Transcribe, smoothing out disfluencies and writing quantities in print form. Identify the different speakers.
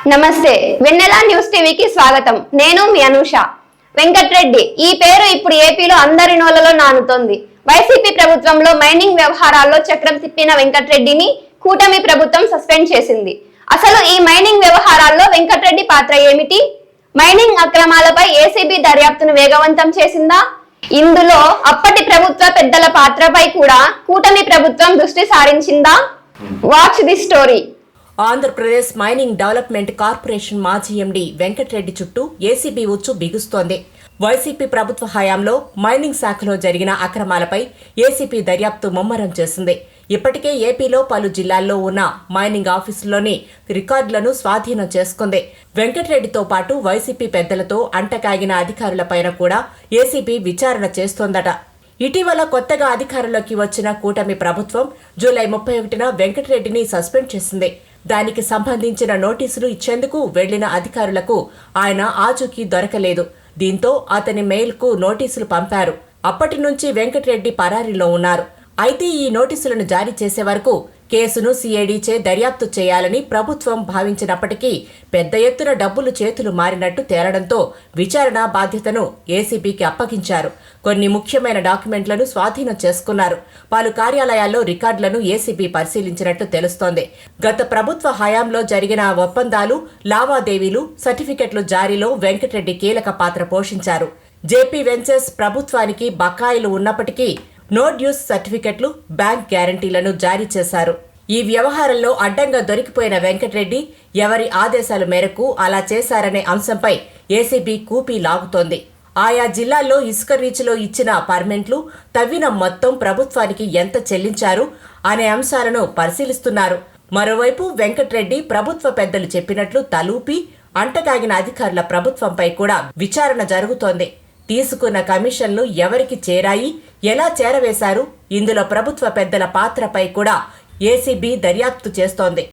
Speaker 1: నమస్తే, వెన్నెల న్యూస్ టీవీకి స్వాగతం. నేను మీ అనూష. వెంకట్రెడ్డి ఈ పేరు ఇప్పుడు ఏపీలో అందరి నోళ్లలో నానుతోంది. వైసీపీ ప్రభుత్వంలో మైనింగ్ వ్యవహారాల్లో చక్రం తిప్పిన వెంకట్రెడ్డిని కూటమి ప్రభుత్వం సస్పెండ్ చేసింది. అసలు ఈ మైనింగ్ వ్యవహారాల్లో వెంకట్రెడ్డి పాత్ర ఏమిటి? మైనింగ్ అక్రమాలపై ఏసీబీ దర్యాప్తును వేగవంతం చేసిందా? ఇందులో అప్పటి ప్రభుత్వ పెద్దల పాత్రపై కూడా కూటమి ప్రభుత్వం దృష్టి సారించిందా? Watch the story.
Speaker 2: Andhra Pradesh mining development corporation మాజీ ఎండీ వెంకట్రెడ్డి చుట్టూ ఏసీబీ ఉచ్చు బిగుస్తోంది. వైసీపీ ప్రభుత్వ హయాంలో మైనింగ్ శాఖలో జరిగిన అక్రమాలపై ఏసీబీ దర్యాప్తు ముమ్మరం చేసింది. ఇప్పటికే ఏపీలో పలు జిల్లాల్లో ఉన్న మైనింగ్ ఆఫీసుల్లోని రికార్డులను స్వాధీనం చేసుకుంది. వెంకట్రెడ్డితో పాటు వైసీపీ పెద్దలతో అంటకాగిన అధికారులపైన కూడా ఏసీబీ విచారణ చేస్తోందట. ఇటీవల కొత్తగా అధికారంలోకి వచ్చిన కూటమి ప్రభుత్వం జూలై 31న వెంకట్రెడ్డిని సస్పెండ్ చేసింది. దానికి సంబంధించిన నోటీసులు ఇచ్చేందుకు వెళ్లిన అధికారులకు ఆయన ఆచూకీ దొరకలేదు. దీంతో అతని మెయిల్కు నోటీసులు పంపారు. అప్పటి నుంచి వెంకట్రెడ్డి పరారీలో ఉన్నారు. అయితే ఈ నోటీసులను జారీ చేసే వరకు కేసును సిఐడిచే దర్యాప్తు చేయాలని ప్రభుత్వం భావించినప్పటికీ పెద్ద ఎత్తున డబ్బులు చేతులు మారినట్టు తేలడంతో విచారణ బాధ్యతను ఏసీబీకి అప్పగించారు. కొన్ని ముఖ్యమైన డాక్యుమెంట్లను స్వాధీనం చేసుకున్నారు. పలు కార్యాలయాల్లో రికార్డులను ఏసీబీ పరిశీలించినట్టు తెలుస్తోంది. గత ప్రభుత్వ హయాంలో జరిగిన ఒప్పందాలు, లావాదేవీలు, సర్టిఫికెట్లు జారీలో వెంకట్రెడ్డి కీలక పాత్ర పోషించారు. జేపీ వెంచర్స్ ప్రభుత్వానికి బకాయిలు ఉన్నప్పటికీ నో డ్యూస్ సర్టిఫికెట్లు, బ్యాంక్ గ్యారంటీలను జారీ చేశారు. ఈ వ్యవహారంలో అడ్డంగా దొరికిపోయిన వెంకట్రెడ్డి ఎవరి ఆదేశాల మేరకు అలా చేశారనే అంశంపై ఏసీబీ కూపీ లాగుతోంది. ఆయా జిల్లాల్లో ఇసుక రీచ్లో ఇచ్చిన పర్మిట్లు, తవ్విన మొత్తం ప్రభుత్వానికి ఎంత చెల్లించారు అనే అంశాలను పరిశీలిస్తున్నారు. మరోవైపు వెంకట్రెడ్డి ప్రభుత్వ పెద్దలు చెప్పినట్లు తలూపి అంటకాగిన అధికారుల ప్రభుత్వంపై కూడా విచారణ జరుగుతోంది. తీసుకున్న కమిషన్లు ఎవరికి చేరాయి, ఎలా చేరవేశారు, ఇందులో ప్రభుత్వ పెద్దల పాత్రపై కూడా ఏసీబీ దర్యాప్తు చేస్తోంది.